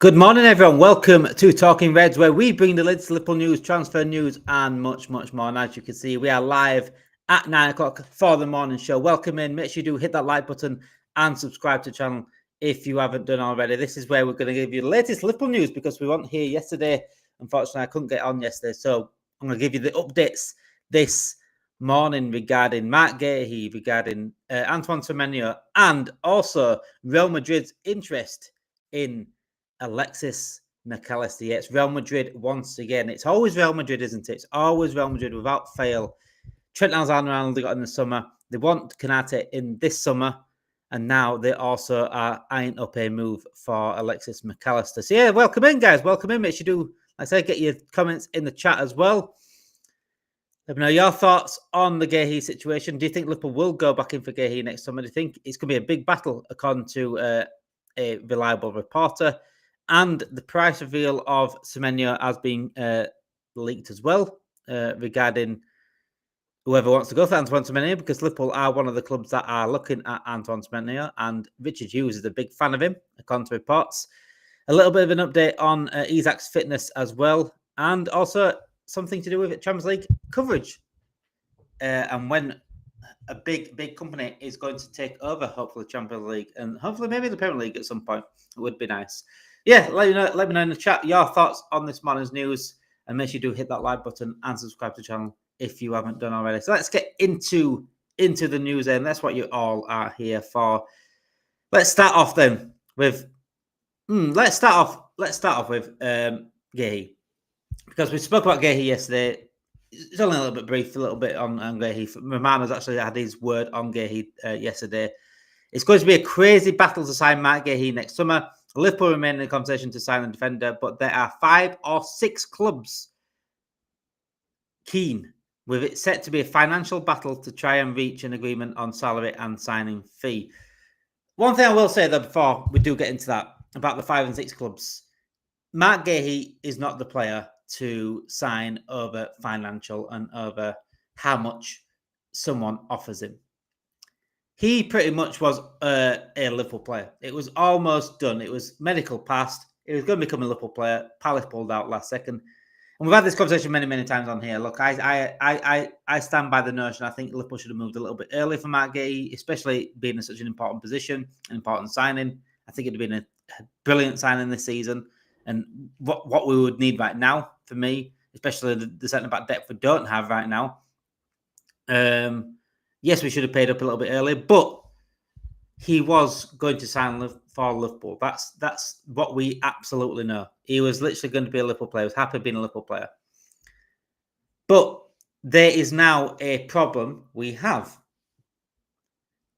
Good morning, everyone. Welcome to Talking Reds, where we bring the latest Liverpool news, transfer news, and much, much more. And as you can see, we are live at 9 o'clock for the morning show. Welcome in. Make sure you do hit that like button and subscribe to the channel if you haven't done already. This is where we're going to give you the latest Liverpool news because we weren't here yesterday. Unfortunately, I couldn't get on yesterday. So I'm going to give you the updates this morning regarding Marc Guehi, regarding Antoine Semenyo, and also Real Madrid's interest in Alexis Mac Allister. Yeah, it's Real Madrid once again. It's always Real Madrid, isn't it? It's always Real Madrid without fail. Trent Alexander-Arnold got in the summer. They want Konate in this summer. And now they also are eyeing up a move for Alexis Mac Allister. So yeah, welcome in, guys. Welcome in. Make sure you do, like I said, get your comments in the chat as well. Let me know your thoughts on the Guehi situation. Do you think Liverpool will go back in for Guehi next summer? Do you think it's going to be a big battle, according to a reliable reporter? And the price reveal of Semenyo has been leaked as well regarding whoever wants to go for Antoine Semenyo, because Liverpool are one of the clubs that are looking at Antoine Semenyo, and Richard Hughes is a big fan of him, according to reports. A little bit of an update on Isak's fitness as well, and also something to do with Champions League coverage and when a big company is going to take over, hopefully, Champions League and hopefully maybe the Premier League at some point. It would be nice. Yeah, let me know in the chat your thoughts on this morning's news, and make sure you do hit that like button and subscribe to the channel if you haven't done already. So let's get into the news, and that's what you all are here for. Let's start off then with let's start off with Guehi, because we spoke about Guehi yesterday. It's only a little bit brief, a little bit on Guehi. Romano's actually had his word on Guehi yesterday. It's going to be a crazy battle to sign Marc Guehi next summer. Liverpool remain in the conversation to sign a defender, but there are 5 or 6 clubs keen, with it set to be a financial battle to try and reach an agreement on salary and signing fee. One thing I will say, though, before we do get into that, about the 5 and 6 clubs, Marc Guehi is not the player to sign over financial and over how much someone offers him. He pretty much was a Liverpool player. It was almost done. It was medical passed. It was going to become a Liverpool player. Palace pulled out last second. And we've had this conversation many times on here. Look, I stand by the notion. I think Liverpool should have moved a little bit earlier for Marc Guehi, especially being in such an important position, an important signing. I think it'd have been a brilliant signing this season. And what we would need right now, for me, especially the centre-back depth we don't have right now. Yes, we should have paid up a little bit earlier, but he was going to sign for Liverpool. That's what we absolutely know. He was literally going to be a Liverpool player. He was happy being a Liverpool player. But there is now a problem we have.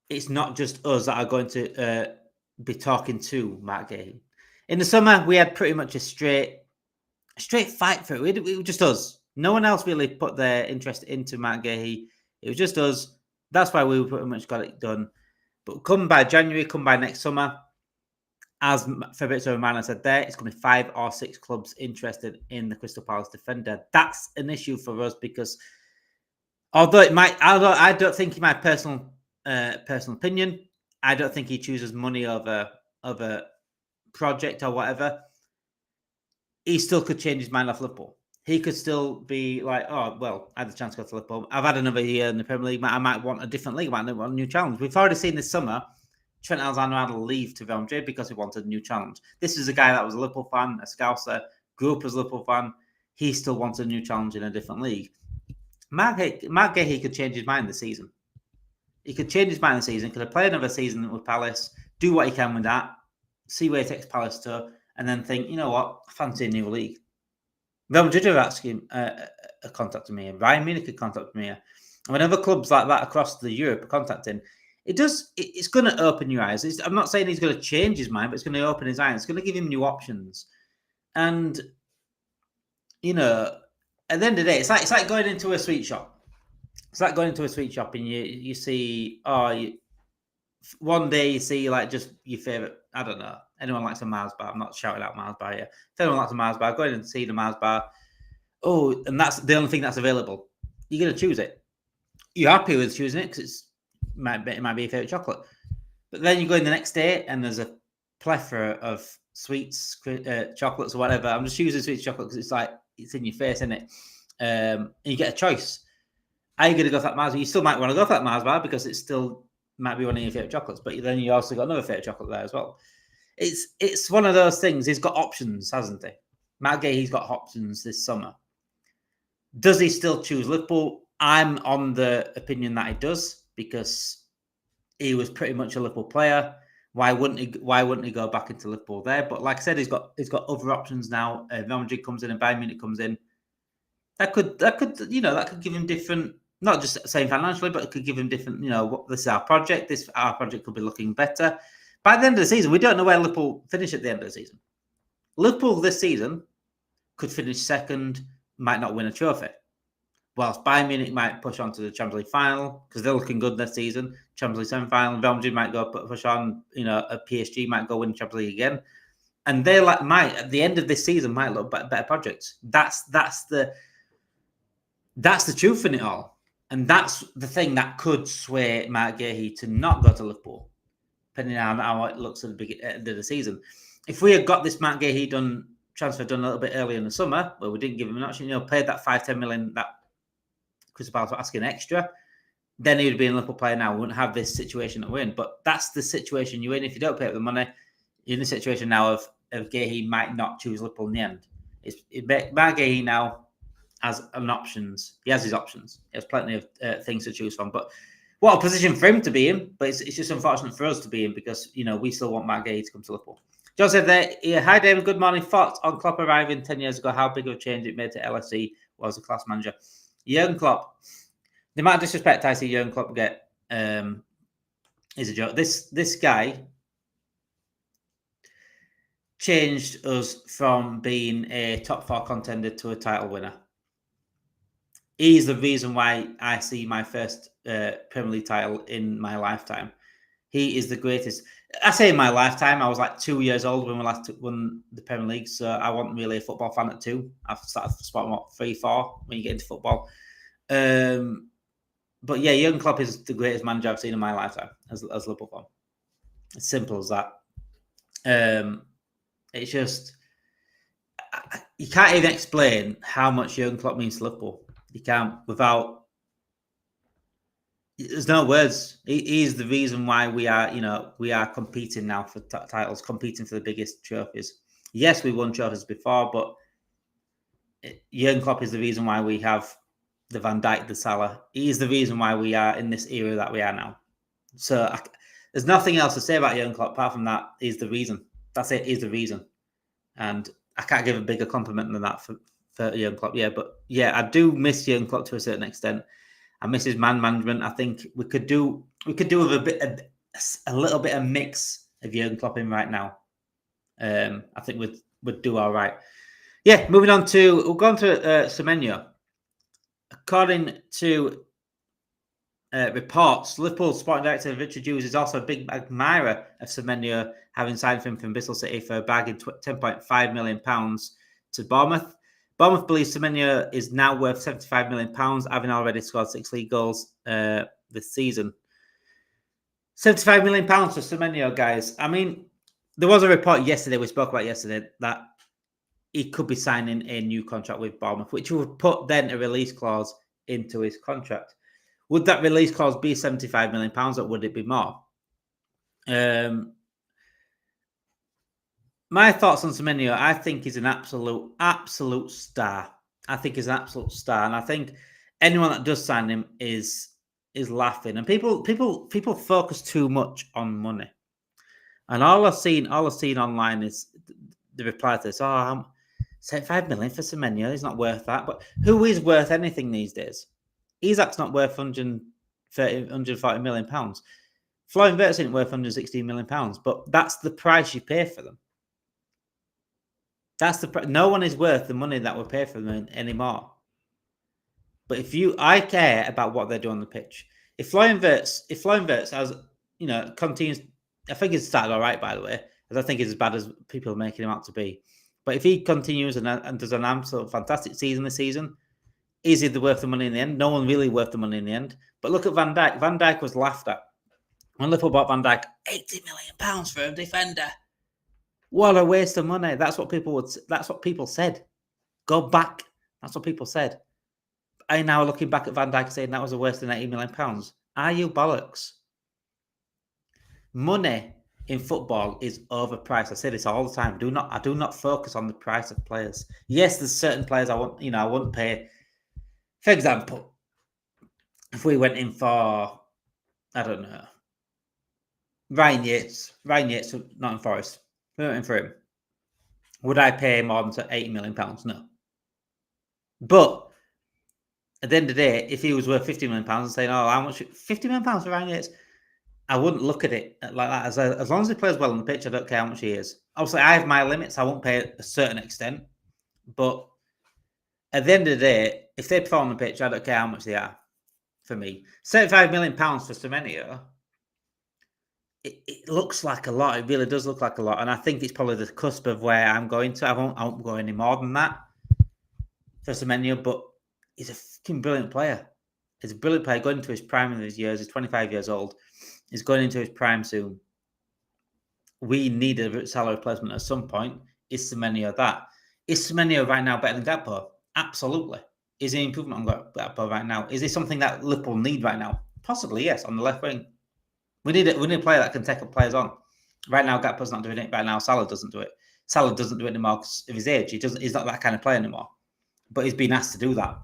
It's not just us that are going to be talking to Marc Guehi. In the summer, we had pretty much a straight fight for it. It was just us. No one else really put their interest into Marc Guehi. It was just us. That's why we pretty much got it done. But come by January, come by next summer, as Fabrizio Romano said there, it's going to be 5 or 6 clubs interested in the Crystal Palace defender. That's an issue for us because although I don't think in my personal opinion, I don't think he chooses money over project or whatever. He still could change his mind off Liverpool. He could still be like, oh, well, I had the chance to go to Liverpool. I've had another year in the Premier League. I might want a different league. I might want a new challenge. We've already seen this summer Trent Alexander-Arnold leave to Real Madrid because he wanted a new challenge. This is a guy that was a Liverpool fan, a Scouser, grew up as a Liverpool fan. He still wants a new challenge in a different league. Marc Guehi could change his mind this season. He could change his mind this season. Could play another season with Palace, do what he can with that, see where he takes Palace to, and then think, you know what, I fancy a new league. Real Madrid are asking, contacting me. Bayern Munich could contact me. And whenever clubs like that across the Europe are contacting, it's going to open your eyes. I'm not saying he's going to change his mind, but it's going to open his eyes. It's going to give him new options. And, you know, at the end of the day, it's like going into a sweet shop. It's like going into a sweet shop and you see, one day you see like just your favourite, I don't know, anyone likes a Mars bar. I'm not shouting out Mars bar here. If anyone likes a Mars bar, go in and see the Mars bar. Oh, and that's the only thing that's available. You're going to choose it. You're happy with choosing it because it might be your favourite chocolate. But then you go in the next day and there's a plethora of sweets, chocolates or whatever. I'm just using sweets chocolate because it's like it's in your face, isn't it? And you get a choice. Are you going to go for that Mars bar? You still might want to go for that Mars bar because it still might be one of your favorite chocolates, but then you also got another favorite chocolate there as well. It's one of those things. He's got options, hasn't he? Marc Guehi, he's got options this summer. Does he still choose Liverpool? I'm on the opinion that he does because he was pretty much a Liverpool player. Why wouldn't he go back into Liverpool there? But like I said, he's got other options now. Real Madrid comes in and Bayern Munich comes in. That could give him different, not just saying financially, but it could give him different. This is our project. Our project could be looking better. By the end of the season, we don't know where Liverpool finish at the end of the season. Liverpool this season could finish second, might not win a trophy. Whilst Bayern Munich might push on to the Champions League final because they're looking good this season. Champions League semi-final, Real Madrid might go push on. A PSG might go win the Champions League again, and they might at the end of this season might look better projects. That's the truth in it all, and that's the thing that could sway Marc Guehi to not go to Liverpool, depending on how it looks at the end of the season. If we had got this Marc Guehi transfer done a little bit earlier in the summer, where we didn't give him an option, paid that 5-10 million that Crystal Palace were asking extra, then he would be a Liverpool player now. We wouldn't have this situation that we're in. But that's the situation you're in. If you don't pay up the money, you're in the situation now of Guehi might not choose Liverpool in the end. Marc Guehi now has options. He has his options. He has plenty of things to choose from. But what a position for him to be in. But it's just unfortunate for us to be in because, we still want Marc Guehi to come to Liverpool. John said there, hi David, good morning. Thoughts on Klopp arriving 10 years ago, how big of a change it made to LSE was a class manager. Jurgen Klopp, the amount of disrespect I see Jurgen Klopp get is a joke. This guy changed us from being a top 4 contender to a title winner. He's the reason why I see my first Premier League title in my lifetime. He is the greatest. I say in my lifetime, I was like 2 years old when we last won the Premier League, so I wasn't really a football fan at 2. I've started spotting 3-4 when you get into football. But yeah, Jurgen Klopp is the greatest manager I've seen in my lifetime as Liverpool fan. As simple as that. It's just you can't even explain how much Jurgen Klopp means to Liverpool. You can't without. There's no words. He is the reason why we are competing now for titles, competing for the biggest trophies. Yes, we won trophies before, but Jurgen Klopp is the reason why we have the Van Dijk, the Salah. He is the reason why we are in this era that we are now. So there's nothing else to say about Jurgen Klopp apart from that. He's the reason. That's it. He's the reason. And I can't give a bigger compliment than that for Jurgen Klopp. Yeah, but yeah, I do miss Jurgen Klopp to a certain extent. I miss his man management. I think we could do with a little bit of mix of Jurgen Klopp in right now. I think we'd do all right. Yeah, moving on to we'll go on to Semenyo. According to reports, Liverpool sporting director Richard Hughes is also a big admirer of Semenyo, having signed him from Bristol City for a bargain £10.5 million to Bournemouth. Bournemouth believes Semenyo is now worth £75 million, having already scored 6 league goals this season. £75 million for Semenyo, guys. I mean, there was a report yesterday, we spoke about yesterday, that he could be signing a new contract with Bournemouth, which would put then a release clause into his contract. Would that release clause be £75 million or would it be more? My thoughts on Semenyo, I think he's an absolute star. I think he's an absolute star. And I think anyone that does sign him is laughing. And people focus too much on money. And all I've seen online is the reply to this, 75 million for Semenyo, he's not worth that. But who is worth anything these days? Isak's not worth 140 million pounds. Florian Wirtz isn't worth 116 million pounds, but that's the price you pay for them. No one is worth the money that we pay for them anymore. But I care about what they do on the pitch. If Florian Wirtz has, continues, I think he's started all right, by the way. I don't think he's as bad as people are making him out to be. But if he continues and does an absolute fantastic season this season, is he worth the money in the end? No one really worth the money in the end. But look at Van Dijk. Van Dijk was laughed at. When Liverpool bought Van Dijk, £80 million for a defender. What a waste of money. That's what people said. Go back. That's what people said. I now looking back at Van Dijk saying that was a waste of £80 million. Are you bollocks? Money in football is overpriced. I say this all the time. I do not focus on the price of players. Yes, there's certain players I wouldn't pay. For example, if we went in for, I don't know, Ryan Yates from Nottingham Forest. We went in for him. Would I pay more than £80 million? No. But at the end of the day, if he was worth £50 million and saying, "Oh, how much? £50 million for Ryan Yates," I wouldn't look at it like that. As long as he plays well on the pitch, I don't care how much he is. Obviously, I have my limits. I won't pay a certain extent. But at the end of the day, if they perform on the pitch, I don't care how much they are. For me, £75 million for Semenyo, it looks like a lot. It really does look like a lot. And I think it's probably the cusp of where I'm going to. I won't go any more than that for Semenyo, but he's a fucking brilliant player. He's a brilliant player going into his prime of his years. He's 25 years old. He's going into his prime soon. We need a salary replacement at some point. Is Semenyo that? Is Semenyo right now better than Gakpo? Absolutely. Is he an improvement on Gakpo right now? Is he something that Liverpool need right now? Possibly, yes, on the left wing. We need a player that can take up players on. Right now, Gakpo's not doing it. Right now, Salah doesn't do it. Salah doesn't do it anymore because of his age. He's not that kind of player anymore. But he's been asked to do that.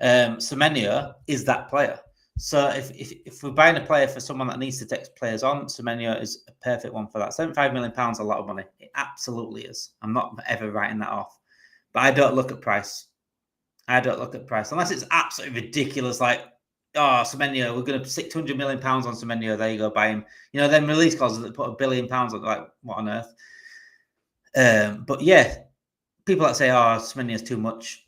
Semenyo is that player. So if we're buying a player for someone that needs to take players on, Semenyo is a perfect one for that. £75 million is a lot of money. It absolutely is. I'm not ever writing that off. But I don't look at price. Unless it's absolutely ridiculous, like, oh, Semenyo, we're going to stick £200 million on Semenyo. There you go, buy him. Then release clauses that put £1 billion on, like, what on earth? But yeah, people that say, oh, Semenyo's too much.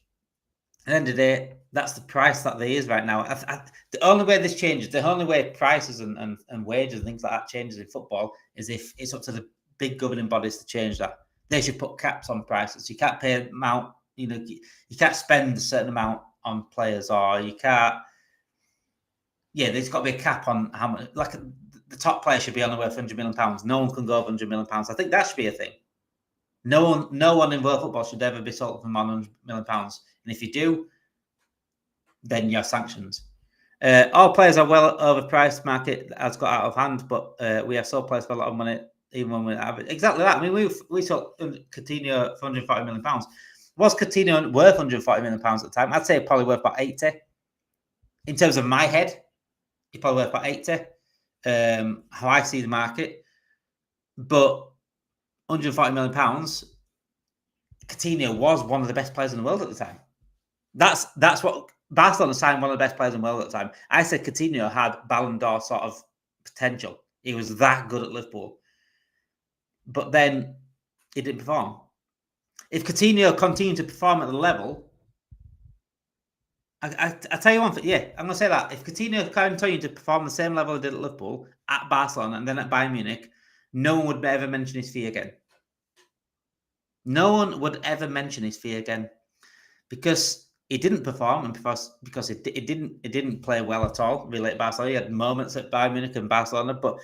At the end of the day, that's the price that there is right now. The only way this changes, the only way prices and wages and things like that changes in football is if it's up to the big governing bodies to change that. They should put caps on prices. You can't pay an amount, you can't spend a certain amount on players, or you can't. Yeah, there's got to be a cap on how much. Like the top player should be on the way for £100 million. No one can go over £100 million. I think that should be a thing. No one in world football should ever be sold for more than £100 million. And if you do, then you're sanctioned. All players are well overpriced. Market has got out of hand, but we have sold players for a lot of money, even when we have it. Exactly that. I mean, we sold Coutinho for £140 million. Was Coutinho worth £140 million at the time? I'd say probably worth about 80. In terms of my head, he's probably worth about 80. How I see the market. But £140 million, Coutinho was one of the best players in the world at the time. That's what Barcelona signed, one of the best players in the world at the time. I said Coutinho had Ballon d'Or sort of potential. He was that good at Liverpool. But then he didn't perform. If Coutinho continued to perform at the level, I tell you one thing, yeah, I'm going to say that. If Coutinho continued to perform the same level he did at Liverpool, at Barcelona, and then at Bayern Munich, no one would ever mention his fee again. No one would ever mention his fee again. Because he didn't perform, and because it didn't play well at all, really, at Barcelona. He had moments at Bayern Munich and Barcelona, but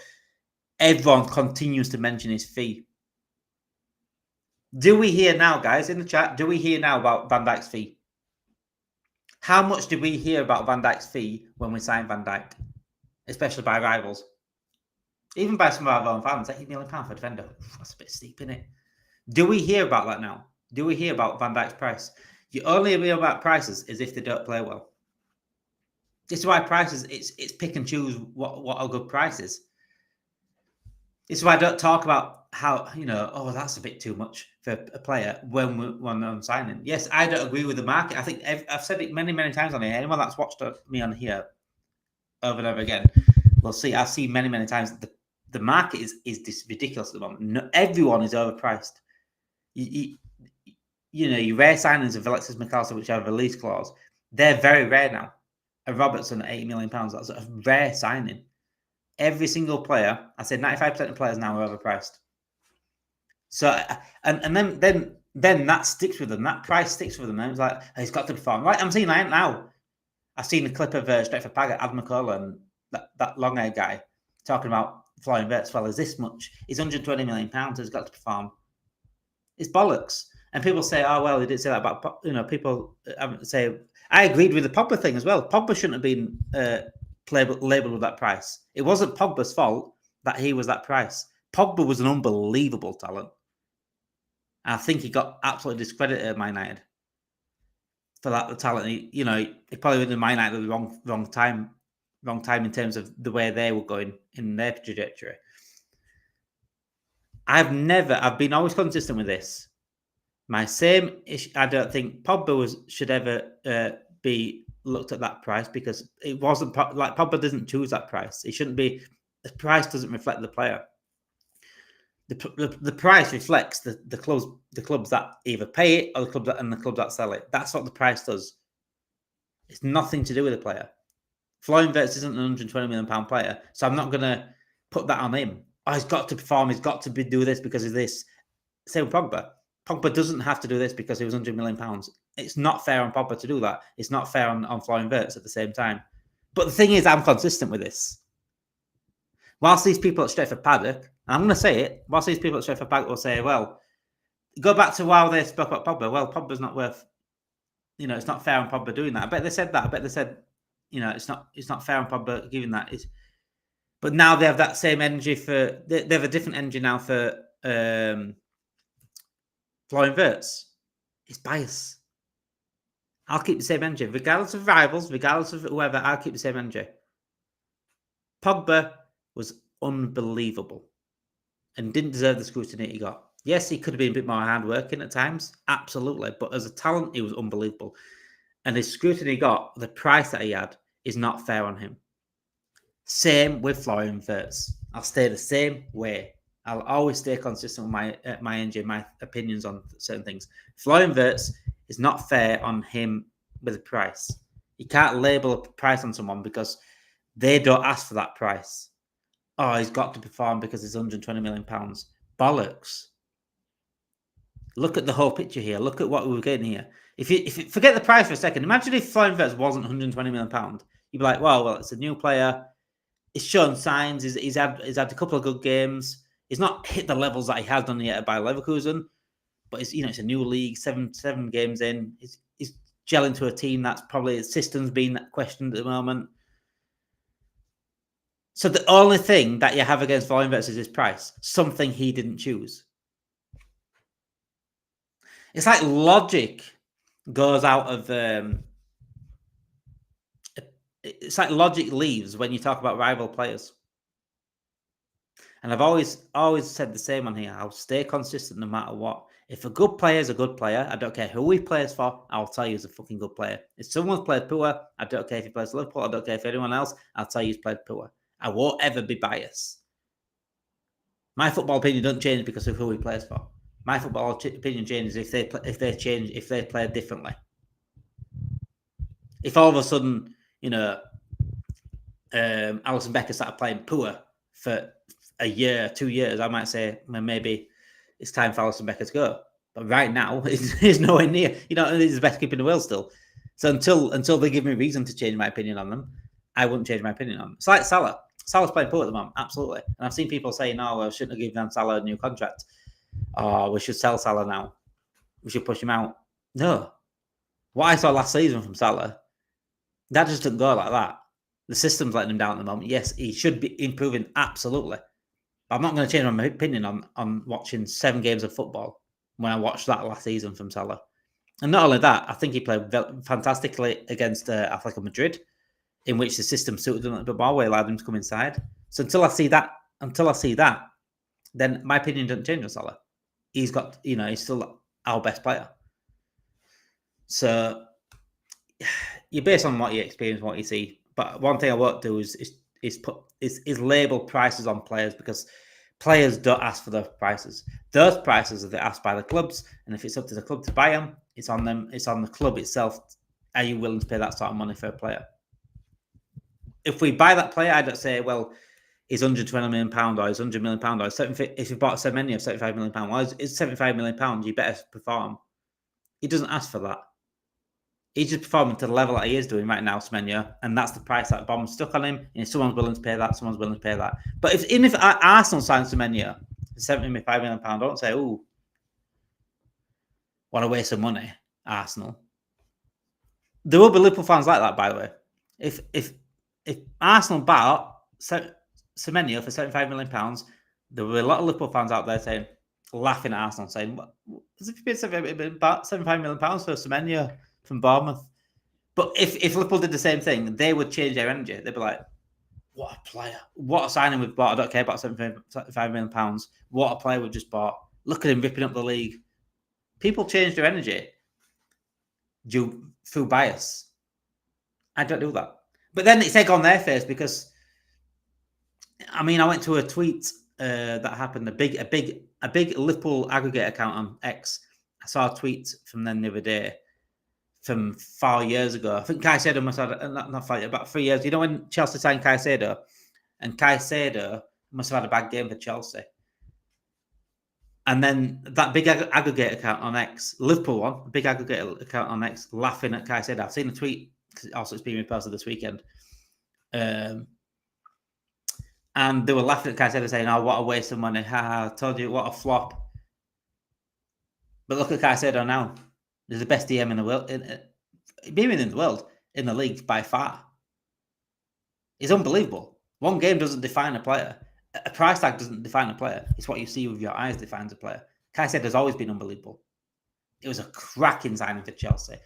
everyone continues to mention his fee. Do we hear now, guys, in the chat, do we hear now about Van Dijk's fee? How much did we hear about Van Dijk's fee when we signed Van Dijk? Especially by rivals. Even by some of our own fans, £80 million for a defender. That's a bit steep, isn't it? Do we hear about that now? Do we hear about Van Dijk's price? You only hear about prices is if they don't play well. This is why prices, it's pick and choose what a good price is. This is why I don't talk about how, oh, that's a bit too much for a player when I'm signing. Yes, I don't agree with the market. I think I've said it many, many times on here. Anyone that's watched me on here over and over again will see. I've seen many, many times that the market is ridiculous at the moment. No, everyone is overpriced. Your rare signings of Alexis Mac Allister, which have a release clause, they're very rare now. A Robertson at £80 million, that's a rare signing. Every single player, I said 95% of players now are overpriced. So, and then that sticks with them. That price sticks with them. And it's like, he's got to perform. Right, I'm seeing that now. I've seen a clip of Stretford Paget, Adam McCullough, and that long-haired guy talking about Florian Wirtz. Well, is this much? He's £120 million. He's got to perform. It's bollocks. And people say, "Oh well, he didn't say that about People say I agreed with the Pogba thing as well. Pogba shouldn't have been labelled with that price. It wasn't Pogba's fault that he was that price. Pogba was an unbelievable talent. And I think he got absolutely discredited at Man United for that the talent. He probably went to Man United at the wrong time in terms of the way they were going in their trajectory. I've been always consistent with this. My same issue, I don't think Pogba should ever be looked at that price, because it wasn't like Pogba doesn't choose that price. It shouldn't be. The price doesn't reflect the player. The price reflects the clubs that either pay it or the clubs that sell it. That's what the price does. It's nothing to do with the player. Florian Wirtz isn't an £120 million player, so I'm not going to put that on him. Oh, he's got to perform. He's got to do this because of this. Same with Pogba. Pogba doesn't have to do this because he was £100 million. It's not fair on Pogba to do that. It's not fair on Florian Wirtz at the same time. But the thing is, I'm consistent with this. Whilst these people at Stretford Paddock, and I'm going to say it, whilst these people at Stretford Paddock will say, well, go back to while they spoke about Pogba. Well, Pogba's not worth, it's not fair on Pogba doing that. I bet they said that. I bet they said, it's not fair on Pogba giving that. But now they have that same energy they have a different energy now for Florian Wirtz. It's bias. I'll keep the same energy. Regardless of rivals, regardless of whoever, I'll keep the same energy. Pogba was unbelievable and didn't deserve the scrutiny he got. Yes, he could have been a bit more hardworking at times, absolutely. But as a talent, he was unbelievable. And the scrutiny he got, the price that he had, is not fair on him. Same with Florian Wirtz. I'll stay the same way. I'll always stay consistent with my energy, my opinions on certain things. Florian Wirtz is not fair on him with a price. You can't label a price on someone because they don't ask for that price. Oh, he's got to perform because it's £120 million. Bollocks. Look at the whole picture here. Look at what we were getting here. If you forget the price for a second, imagine if Florian Wirtz wasn't £120 million. You'd be like, well, it's a new player. He's shown signs. He's had a couple of good games. He's not hit the levels that he has done yet by Leverkusen, but it's a new league, seven games in. He's gelling to a team that's probably his system's being questioned at the moment. So the only thing that you have against Florian Wirtz is his price, something he didn't choose. It's like logic goes out of. It's like logic leaves when you talk about rival players. And I've always said the same on here. I'll stay consistent no matter what. If a good player is a good player, I don't care who he plays for, I'll tell you he's a fucking good player. If someone's played poor, I don't care if he plays Liverpool, I don't care if anyone else, I'll tell you he's played poor. I won't ever be biased. My football opinion doesn't change because of who he plays for. My football opinion changes if they play differently. If all of a sudden, Alisson Becker started playing poor for a year, 2 years, I might say, well, maybe it's time for Alisson Becker to go. But right now, he's nowhere near. He's the best keeper in the world still. So until they give me reason to change my opinion on them, I wouldn't change my opinion on them. It's like Salah. Salah's playing poor at the moment, absolutely. And I've seen people saying, "No, we shouldn't have given Salah a new contract. Oh, we should sell Salah now. We should push him out." No. What I saw last season from Salah, that just didn't go like that. The system's letting him down at the moment. Yes, he should be improving, absolutely. But I'm not going to change my opinion on watching 7 games of football when I watched that last season from Salah. And not only that, I think he played fantastically against Atletico Madrid, in which the system suited him a bit more, where allowed him to come inside. So until I see that, then my opinion doesn't change on Salah. He's still our best player. So you're based on what you experience, what you see. But one thing I won't do is label prices on players, because players don't ask for those prices. Those prices are asked by the clubs, and if it's up to the club to buy them, it's on them. It's on the club itself. Are you willing to pay that sort of money for a player? If we buy that player, I don't say, well, he's £120 million or he's £100 million or if you bought Semenyo of £75 million, well, it's £75 million, you better perform. He doesn't ask for that. He's just performing to the level that he is doing right now, Semenyo, and that's the price that Bomb's stuck on him. And if someone's willing to pay that, someone's willing to pay that. But if Arsenal signs Semenyo for £75 million, don't say, "Oh, want to waste some money, Arsenal. There will be Liverpool fans like that, by the way. If Arsenal bought Semenyo for £75 million, there will be a lot of Liverpool fans out there laughing at Arsenal, saying, "What has it been about £75 million for Semenyo from Bournemouth?" But if Liverpool did the same thing, they would change their energy. They'd be like, "What a player! What a signing we've bought! I don't care about £75 million. What a player we've just bought! Look at him ripping up the league." People change their energy through bias. I don't do that. But then it's egg on their face because, I mean, I went to a tweet that happened, a big Liverpool aggregate account on X. I saw a tweet from them the other day from 4 years ago. I think Caicedo must have had, about 3 years. You know when Chelsea signed Caicedo? And Caicedo must have had a bad game for Chelsea. And then that big aggregate account on X, Liverpool one, big aggregate account on X, laughing at Caicedo. I've seen a tweet, because also it's been reposted this weekend. And they were laughing at Caicedo saying, "Oh, what a waste of money. I told you, what a flop." But look at Caicedo now. He's the best DM in the world. In the league by far. He's unbelievable. One game doesn't define a player. A price tag doesn't define a player. It's what you see with your eyes defines a player. Caicedo has always been unbelievable. It was a cracking signing for Chelsea.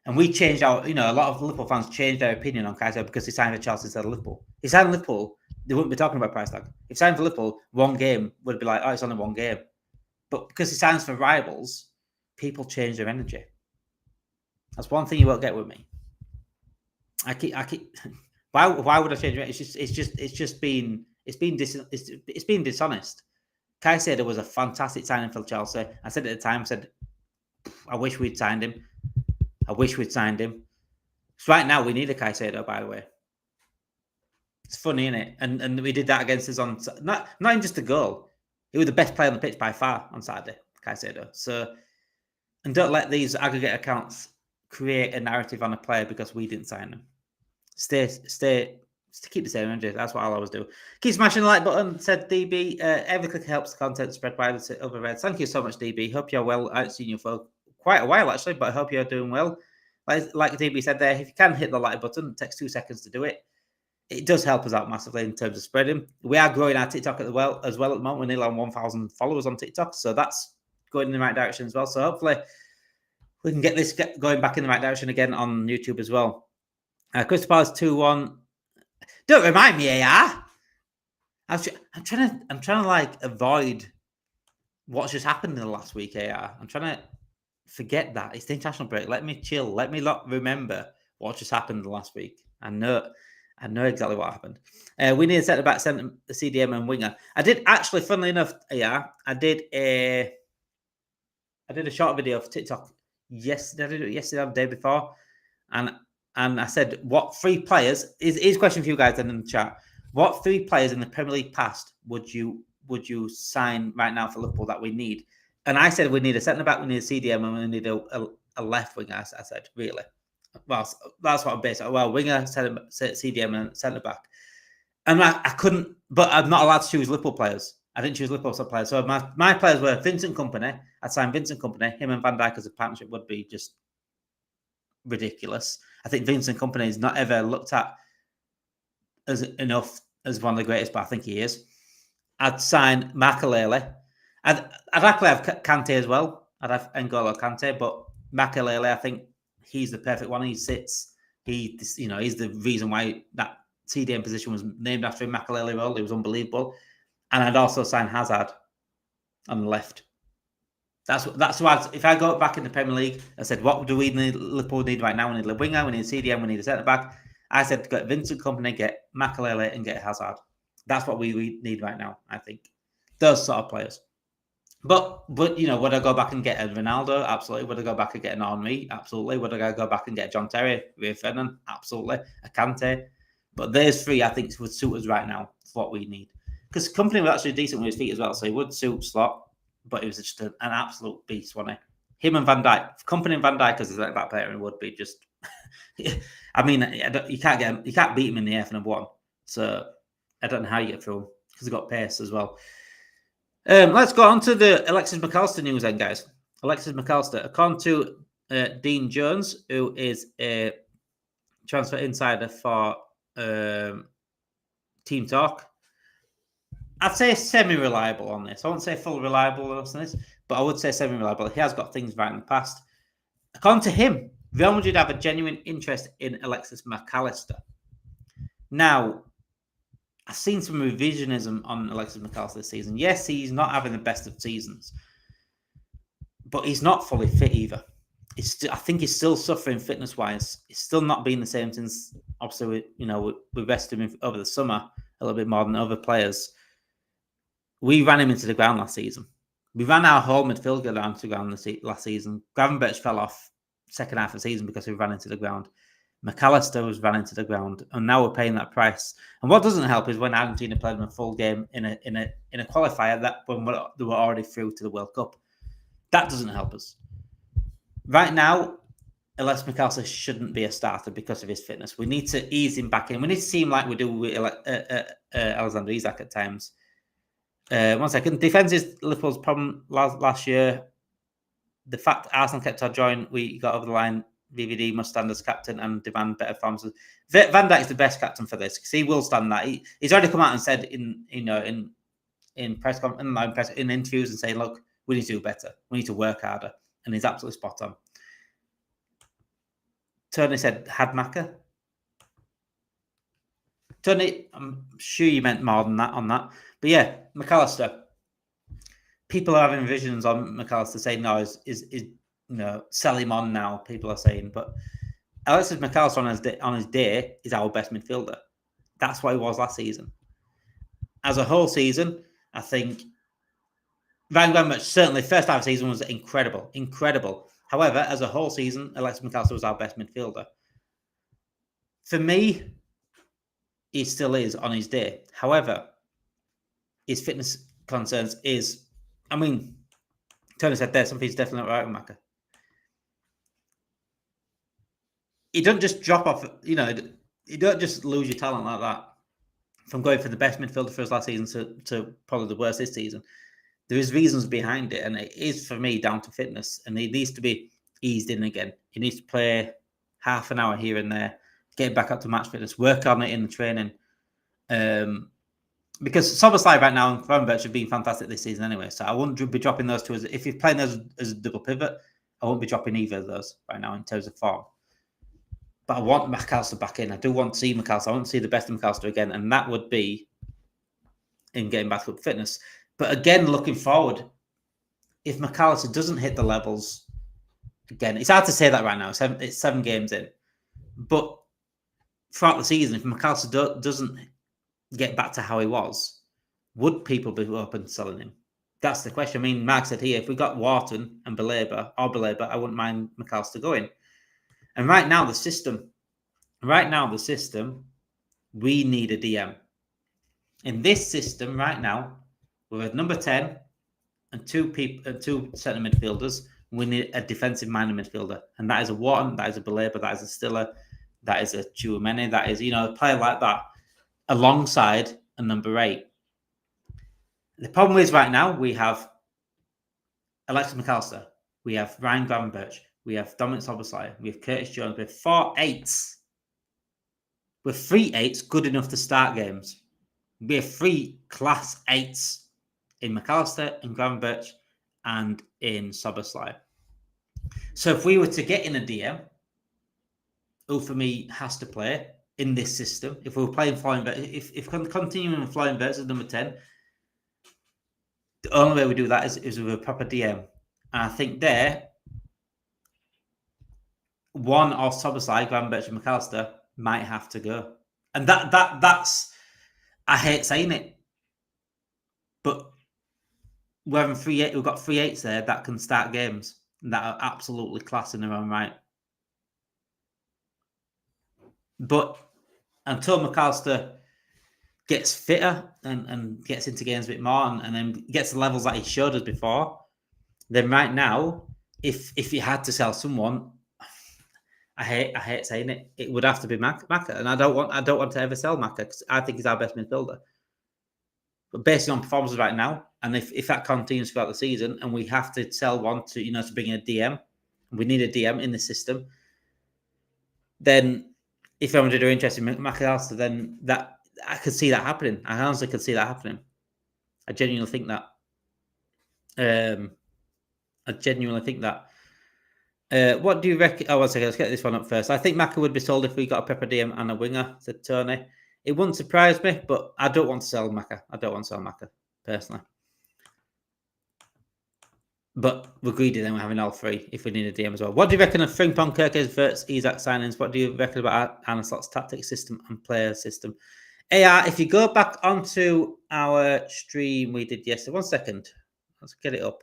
And we changed a lot of Liverpool fans changed their opinion on Caicedo because he signed for Chelsea instead of Liverpool. If he signed Liverpool, they wouldn't be talking about price tag. If he signed for Liverpool, one game would be like, "Oh, it's only one game." But because he signs for rivals, people change their energy. That's one thing you won't get with me. I keep. Why would I change it? It's been dishonest. Caicedo was a fantastic signing for Chelsea. I said at the time, I wish we'd signed him. So right now we need a Caicedo, by the way. It's funny, isn't it? And we did that against us on not even just a goal. He was the best player on the pitch by far on Saturday, Caicedo. So, and don't let these aggregate accounts create a narrative on a player because we didn't sign them. Keep the same energy. That's what I'll always do. Keep smashing the like button, said DB. Every click helps the content spread by the other Reds. Thank you so much, DB. Hope you're well. I haven't seen you for quite a while, actually, but I hope you're doing well. Like DB said there, if you can hit the like button, it takes 2 seconds to do it. It does help us out massively in terms of spreading. We are growing our TikTok as well at the moment. We're nearly on 1,000 followers on TikTok, so that's going in the right direction as well. So hopefully we can get this going back in the right direction again on YouTube as well. Crystal Palace 2-1. Don't remind me, AR. I'm trying to like avoid what's just happened in the last week, AR. I'm trying to forget that. It's the international break. Let me chill. Let me not remember what just happened in the last week. I know exactly what happened. We need a centre back, CDM and winger. I did actually, funnily enough, AR, I did a short video for TikTok yesterday. I did it yesterday or the day before. And I said, what 3 players, is a question for you guys in the chat. What 3 players in the Premier League past would you sign right now for Liverpool that we need? And I said we need a centre-back, we need a CDM, and we need a left winger, I said, really. Well, that's what I'm based on. Well, winger, CDM, and centre-back. And I couldn't, but I'm not allowed to choose Liverpool players. I didn't choose Liverpool players. So my players were Vincent Kompany. I'd sign Vincent Kompany. Him and Van Dijk as a partnership would be just ridiculous. I think Vincent Kompany is not ever looked at as enough as one of the greatest, but I think he is. I'd sign Marc Guehi. I'd actually have Kante as well. I'd have N'Golo Kante, but Mac Allister, I think he's the perfect one. He's the reason why that CDM position was named after him. Mac Allister role. It was unbelievable. And I'd also sign Hazard on the left. That's why if I go back in the Premier League, I said, what do we need? Liverpool need right now? We need a winger, we need a CDM, we need a centre back. I said, get Vincent Kompany, get Mac Allister, and get Hazard. That's what we need right now, I think. Those sort of players. But would I go back and get a Ronaldo? Absolutely. Would I go back and get an Henry? Absolutely. Would I go back and get a John Terry, Ray Ferdinand? Absolutely. A Kante. But those 3, I think, would suit us right now for what we need. Because Kompany was actually decent with his feet as well, so he would suit slot. But it was just an absolute beast, wasn't he? Him and Van Dijk, Kompany and Van Dijk as a back player would be just. I mean, you can't beat him in the air for number 1. So I don't know how you get through him because he's got pace as well. Let's go on to the Alexis Mac Allister news then, guys. Alexis Mac Allister. According to Dean Jones, who is a transfer insider for Team Talk, I'd say semi-reliable on this. I won't say full reliable on this, but I would say semi-reliable. He has got things right in the past. According to him, Real Madrid have a genuine interest in Alexis Mac Allister. Now, I've seen some revisionism on Alexis Mac Allister this season. Yes, he's not having the best of seasons, but he's not fully fit either. I think he's still suffering fitness-wise. He's still not been the same since, obviously, we rested him over the summer a little bit more than other players. We ran him into the ground last season. We ran our whole midfielder down to the ground last season. Gravenberch fell off second half of the season because we ran into the ground. Mac Allister was ran into the ground, and now we're paying that price. And what doesn't help is when Argentina played them a full game in a qualifier that when they were already through to the World Cup. That doesn't help us. Right now, Alexis Mac Allister shouldn't be a starter because of his fitness. We need to ease him back in. We need to see him like we do with Alexander Isak at times. 1 second. Defense is Liverpool's problem last year. The fact Arsenal kept our joint, we got over the line. VVD must stand as captain and demand better performances. Van Dijk's the best captain for this because he will stand that. He's already come out and said in press conference, in interviews and saying, look, we need to do better. We need to work harder, and he's absolutely spot on. Tony said, had Maka. Tony, I'm sure you meant more than that on that. But yeah, Mac Allister. People are having visions on Mac Allister saying, no, is sell him on now, people are saying. But Alexis Mac Allister on his day is our best midfielder. That's what he was last season. As a whole season, I think Van Gravenberch, certainly first half of the season was incredible. However, as a whole season, Alexis Mac Allister was our best midfielder. For me, he still is on his day. However, his fitness concerns is, Tony said there, something's definitely not right with Maka. You don't just drop off, you don't just lose your talent like that from going for the best midfielder for us last season to probably the worst this season. There is reasons behind it, and it is, for me, down to fitness, and he needs to be eased in again. He needs to play half an hour here and there, get back up to match fitness, work on it in the training. Because Szoboszlai right now and Gravenberch have been fantastic this season anyway, so I wouldn't be dropping those two. If you're playing those as a double pivot, I won't be dropping either of those right now in terms of form. But I want Mac Allister back in. I do want to see Mac Allister. I want to see the best of Mac Allister again, and that would be in getting back up fitness. But again, looking forward, if Mac Allister doesn't hit the levels, again, it's hard to say that right now. It's 7 games in. But throughout the season, if Mac Allister doesn't get back to how he was, would people be open to selling him? That's the question. Mark said here, if we got Wharton and Belabor, I wouldn't mind Mac Allister going. And right now, the system, we need a DM. In this system right now, with a number 10 and two centre midfielders, we need a defensive-minded midfielder. And that is a Wharton, that is a Belabor, that is a Stiller, that is a Tchouameni, that is, a player like that, alongside a number 8. The problem is right now, we have Alexis Mac Allister, we have Ryan Gravenberch, we have Dominic Szoboszlai, we have Curtis Jones, we have 4 8s. With 3 8s good enough to start games. We have 3 class 8s in Mac Allister, in Gravenberch, and in Szoboszlai. So if we were to get in a DM, who for me has to play in this system, if we were playing Florian Wirtz, if continuing with Florian Wirtz as number 10, the only way we do that is with a proper DM. And I think there, one of Szoboszlai, Gravenberch, and Mac Allister might have to go. And that's, I hate saying it, but we're having 3 8, we've got 3 8s there that can start games and that are absolutely class in their own right. But until Mac Allister gets fitter and gets into games a bit more and then gets the levels that he showed us before, then right now, if you had to sell someone, I hate saying it, it would have to be Maka, and I don't want to ever sell Maka because I think he's our best midfielder. but based on performances right now, and if that continues throughout the season, and we have to sell one to to bring in a DM, we need a DM in the system. Then, if Real Madrid are interested in Mac Allister, then that I could see that happening. I honestly could see that happening. I genuinely think that. What do you reckon? Oh, one second. Let's get this one up first. I think Maka would be sold if we got a Pepper DM and a winger, said Tony. It wouldn't surprise me, but I don't want to sell Maka. I don't want to sell Maka, personally. But we're greedy then, we're having all three if we need a DM as well. What do you reckon of Frimpong, Kirkes, Verts, Isak signings? What do you reckon about Arne Slot's tactic system and player system? AR, if you go back onto our stream we did yesterday, 1 second. Let's get it up.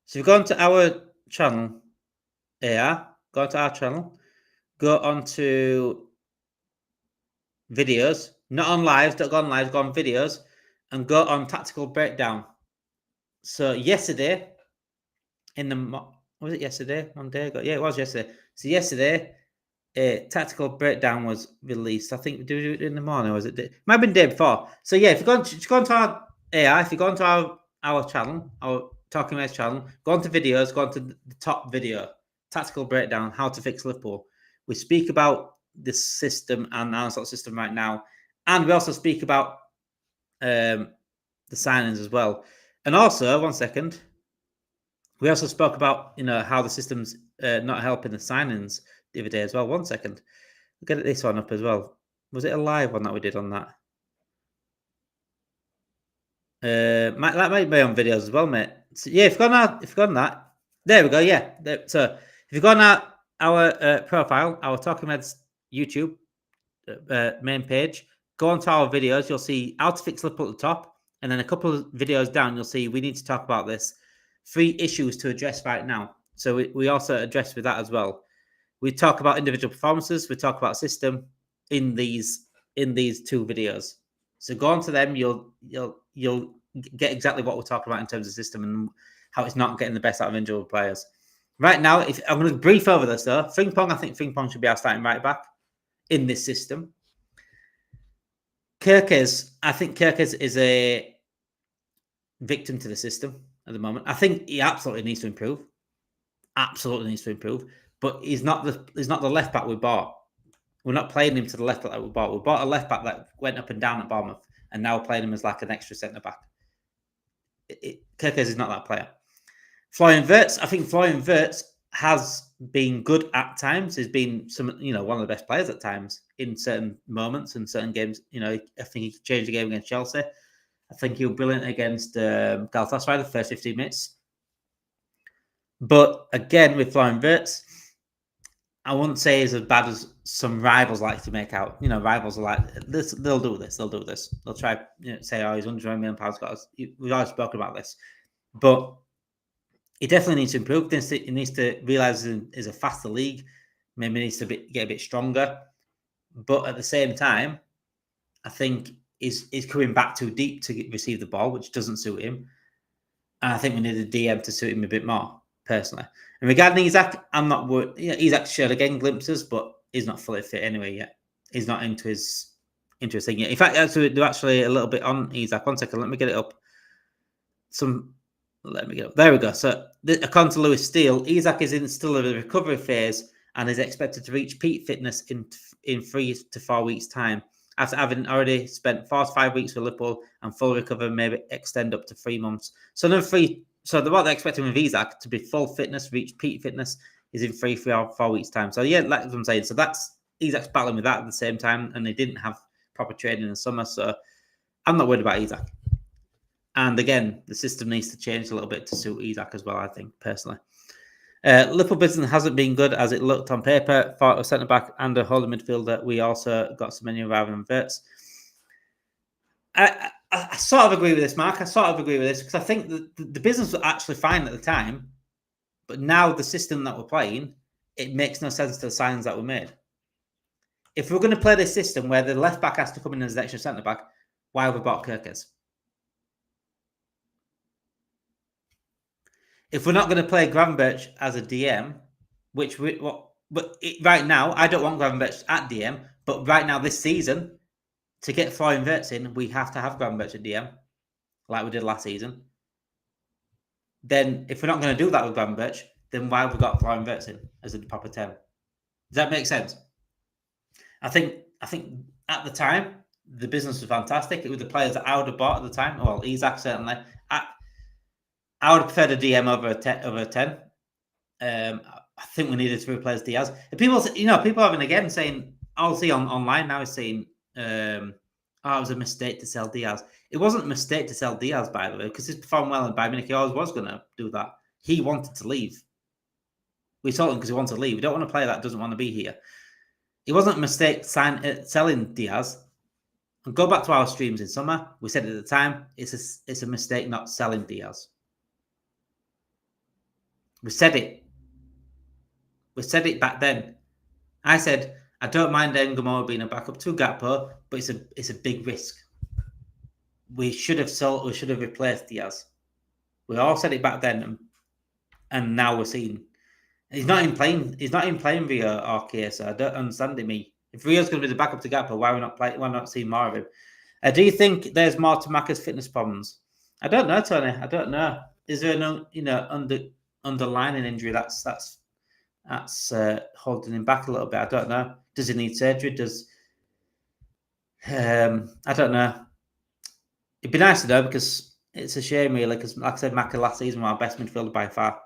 So if you go onto our channel, AR, go onto our channel, go onto videos, not on lives, don't go on lives, go on videos, and go on tactical breakdown. So yesterday, was it yesterday? 1 day ago? Yeah, it was yesterday. So yesterday, a tactical breakdown was released. I think did we do it in the morning? Or was it might have been the day before. So yeah, if you go onto our AI, if you go onto our channel, our Talking Reds channel, go onto videos, go onto the top video, tactical breakdown, how to fix Liverpool. We speak about this system and our sort of system right now, and we also speak about the signings as well. And also, 1 second, we also spoke about how the system's not helping the signings the other day as well. 1 second, we'll get this one up as well. Was it a live one that we did on that? That might be on videos as well, mate. So, yeah, if you've gone that, there we go. Yeah, so if you go on our profile, our Talking Reds YouTube main page, go onto our videos. You'll see how to fix Liverpool at the top, and then a couple of videos down, you'll see we need to talk about this. 3 issues to address right now. So we also address with that as well. We talk about individual performances. We talk about system in these 2 videos. So go on to them. You'll get exactly what we're talking about in terms of system and how it's not getting the best out of individual players. Right now, if I'm going to brief over this though, Frimpong, I think Frimpong should be our starting right back in this system. Kirkes, I think Kirkes is a victim to the system at the moment. I think he absolutely needs to improve. Absolutely needs to improve. But he's not the left back we bought. We're not playing him to the left back that we bought. We bought a left back that went up and down at Bournemouth, and now we're playing him as like an extra centre back. Kirkes is not that player. Florian Wirtz, I think Florian Wirtz has been good at times. He's been one of the best players at times in certain moments and certain games. I think he changed the game against Chelsea. I think he was brilliant against Galatasaray the first 15 minutes. But again, with Florian Wirtz, I wouldn't say he's as bad as some rivals like to make out. Rivals are like this. They'll do this. They'll try say, "Oh, he's £100 million pounds." We've already spoken about this, but he definitely needs to improve. He needs to realise it's a faster league. Maybe needs to get a bit stronger. But at the same time, I think he's coming back too deep to receive the ball, which doesn't suit him. And I think we need a DM to suit him a bit more, personally. And regarding Isak, I'm not worried. Isak showed again glimpses, but he's not fully fit anyway yet. He's not into his thing yet. In fact, do actually a little bit on Isak. 1 second, let me get it up. Let me get up. There we go. So, according to Lewis Steele, Isak is still in a recovery phase and is expected to reach peak fitness in 3 to 4 weeks' time, after having already spent 4 to 5 weeks with Liverpool, and full recovery may extend up to 3 months. So another 3. So what they're expecting with Isak to be full fitness, reach peak fitness, is in 3 or 4 weeks' time. So yeah, that's what I'm saying. So that's Isak's battling with that at the same time, and they didn't have proper training in the summer. So I'm not worried about Isak. And again, the system needs to change a little bit to suit Isak as well, I think, personally. Liverpool business hasn't been good as it looked on paper. For a centre-back and a holding midfielder, we also got Semenyo rather than Wirtz. I sort of agree with this, Mark. I sort of agree with this because I think the business was actually fine at the time, but now the system that we're playing, it makes no sense to the signings that were made. If we're going to play this system where the left back has to come in as an extra centre back, why have we bought Kirkes? If we're not going to play Gravenberch as a DM, right now, I don't want Gravenberch at DM, but right now this season, to get Florian Wirtz in, we have to have Gravenberch at DM, like we did last season. Then, if we're not going to do that with Gravenberch, then why have we got Florian Wirtz in as a proper 10? Does that make sense? I think at the time, the business was fantastic. It was the players that I would have bought at the time. Well, Isak certainly. I would have preferred a DM over a 10. I think we needed to replace Diaz. People having again saying, I'll see online now is saying, it was a mistake to sell Diaz. It wasn't a mistake to sell Diaz, by the way, because he's performed well in Bayern Munich. He always was going to do that. He wanted to leave. We sold him because he wanted to leave. We don't want a player that doesn't want to be here. It wasn't a mistake selling Diaz. And go back to our streams in summer. We said at the time, it's a mistake not selling Diaz. We said it. We said it back then. I said, I don't mind Ngomoro being a backup to Gakpo, but it's a big risk. We should have replaced Diaz. We all said it back then, and now we're seeing he's not in playing via RK, so I don't understand him. If Rio's going to be the backup to Gakpo, why are we not seeing more of him? Do you think there's more to Macca's fitness problems? I don't know, Tony. I don't know. Is there no underlying injury that's holding him back a little bit? I don't know. Does he need surgery? I don't know. It'd be nice to know, because it's a shame, really, because like I said, Macca last season was our best midfielder by far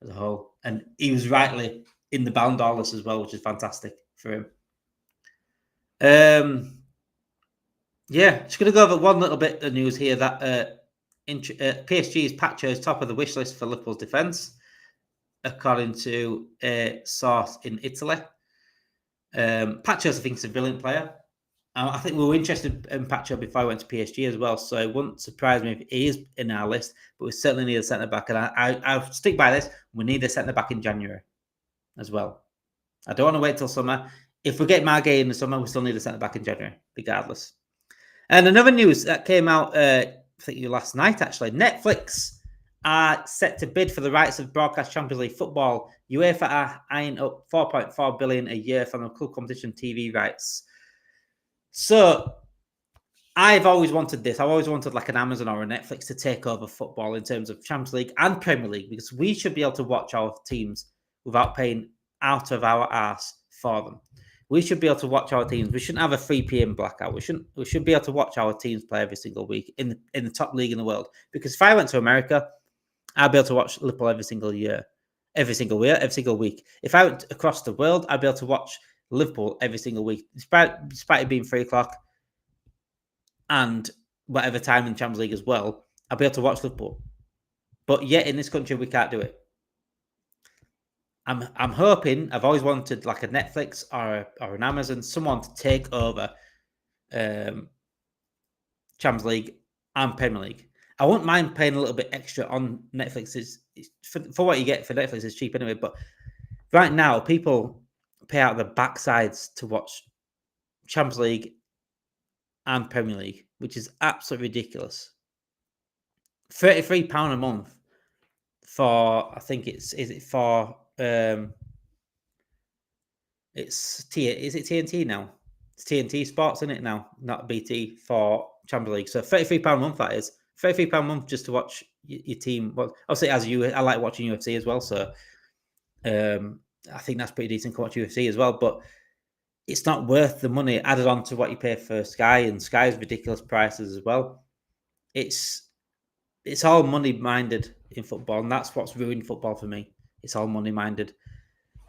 as a whole, and he was rightly in the Ballon d'Or list as well, which is fantastic for him. Just going to go over one little bit of news here that PSG's Pacho is top of the wish list for Liverpool's defence, according to a source in Italy. Pacho, I think, is a brilliant player. I think we were interested in Pacho before I went to PSG as well, so it wouldn't surprise me if he is in our list, but we certainly need a centre-back, and I stick by this. We need a centre-back in January as well. I don't want to wait till summer. If we get Marc Guehi in the summer, we still need a centre-back in January, regardless. And another news that came out, I think last night, actually, Netflix are set to bid for the rights of broadcast Champions League football. UEFA are eyeing up $4.4 billion a year from the club competition TV rights. So I've always wanted this. I've always wanted like an Amazon or a Netflix to take over football in terms of Champions League and Premier League, because we should be able to watch our teams without paying out of our arse for them. We should be able to watch our teams. We shouldn't have a 3 p.m. blackout. We should be able to watch our teams play every single week in the top league in the world. Because if I went to America, I'd be able to watch Liverpool every single week. If I went across the world, I'd be able to watch Liverpool every single week, despite it being 3 o'clock and whatever time in the Champions League as well. I'll be able to watch Liverpool. But yet in this country, we can't do it. I'm hoping, I've always wanted like a Netflix or an Amazon, someone to take over Champions League and Premier League. I wouldn't mind paying a little bit extra on Netflix. It's for what you get for Netflix, it's cheap anyway. But right now, people pay out their backsides to watch Champions League and Premier League, which is absolutely ridiculous. £33 a month for, I think is it TNT now? It's TNT Sports, isn't it now? Not BT for Champions League. So £33 a month, that is. £33 a month just to watch your team. Well, obviously, I like watching UFC as well, so I think that's pretty decent to watch UFC as well, but it's not worth the money added on to what you pay for Sky, and Sky's ridiculous prices as well. It's all money-minded in football, and that's what's ruined football for me. It's all money-minded.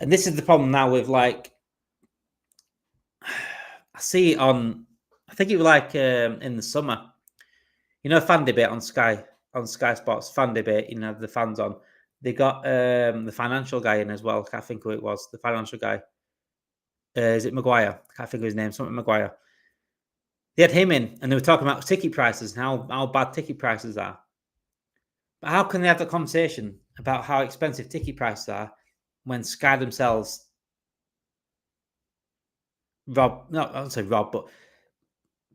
And this is the problem now with, like, I see it on, I think it was like in the summer, Fan Debate on Sky Sports, Fan Debate, the fans on. They got the financial guy in as well. I can't think who it was. The financial guy. Is it Maguire? I can't think of his name. Something Maguire. They had him in, and they were talking about ticket prices and how bad ticket prices are. But how can they have the conversation about how expensive ticket prices are when Sky themselves but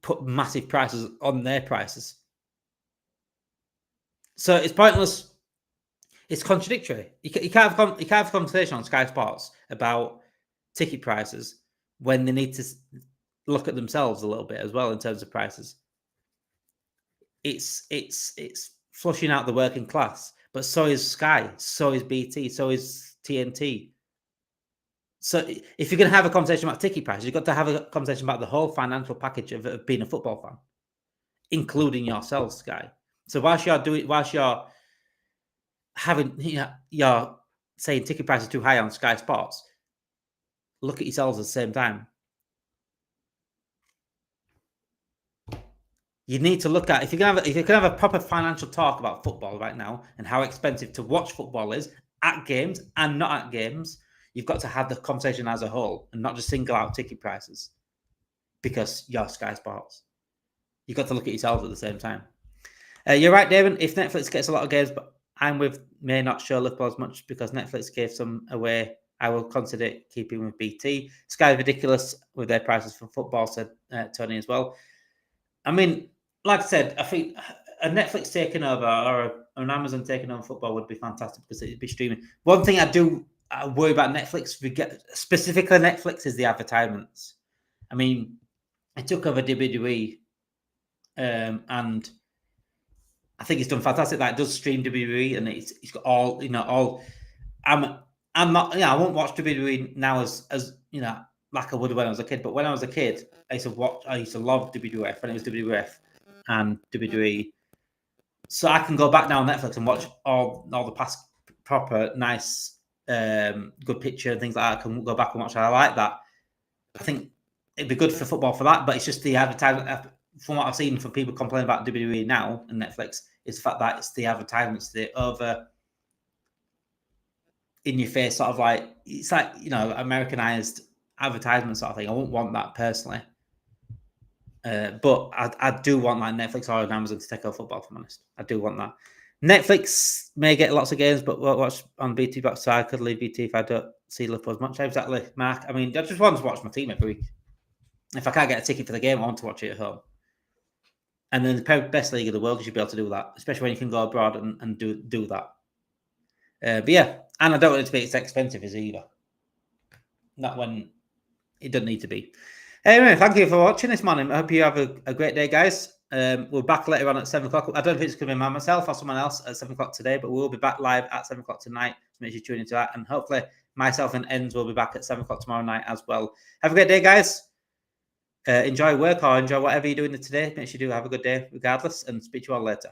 put massive prices on their prices? So it's pointless. It's contradictory. You can't have a conversation on Sky Sports about ticket prices when they need to look at themselves a little bit as well in terms of prices. It's flushing out the working class, but so is Sky, so is BT, so is TNT. So if you're going to have a conversation about ticket prices, you've got to have a conversation about the whole financial package of being a football fan, including yourself, Sky. So whilst you're having, you're saying ticket prices too high on Sky Sports, look at yourselves at the same time. You need to look at, if you can have a proper financial talk about football right now and how expensive to watch football is at games and not at games, you've got to have the conversation as a whole and not just single out ticket prices because you're Sky Sports. You've got to look at yourselves at the same time. You're right, David. If Netflix gets a lot of games, but I'm with may not show Liverpool as much because Netflix gave some away, I will consider keeping with BT. Sky's ridiculous with their prices for football, said Tony as well. I mean, like I said, I think a Netflix taking over or an Amazon taking over football would be fantastic because it'd be streaming. One thing I worry about Netflix, specifically Netflix, is the advertisements. I mean, I took over WWE, and I think it's done fantastic. That it does stream WWE, and it's got all. I'm not. I won't watch WWE now as like I would when I was a kid. But when I was a kid, I used to love WWF when it was WWF and WWE. So I can go back now on Netflix and watch all the past proper nice, good picture and things like that. I can go back and watch. I like that. I think it'd be good for football for that, but it's just the advertisement. From what I've seen from people complaining about WWE now and Netflix, is the fact that it's the advertisements, the over in your face sort of like, it's like, Americanized advertisement sort of thing. I wouldn't want that personally. But I do want like Netflix or Amazon to take over football, if I'm honest. I do want that. Netflix may get lots of games, but we'll watch on BT box, so I could leave BT if I don't see Liverpool as much. Exactly, Mark. I mean, I just want to watch my team every week. If I can't get a ticket for the game, I want to watch it at home. And then the best league of the world, you should be able to do that, especially when you can go abroad and do that. But yeah, and I don't want it to be as expensive as either. Not when it doesn't need to be. Anyway, thank you for watching this morning. I hope you have a great day, guys. We're back later on at 7 o'clock. I don't know if it's going to be myself or someone else at 7 o'clock today, but we'll be back live at 7 o'clock tonight. So make sure you tune into that. And hopefully myself and Enz will be back at 7 o'clock tomorrow night as well. Have a great day, guys. Enjoy work or enjoy whatever you're doing today. Make sure you do have a good day regardless, and speak to you all later.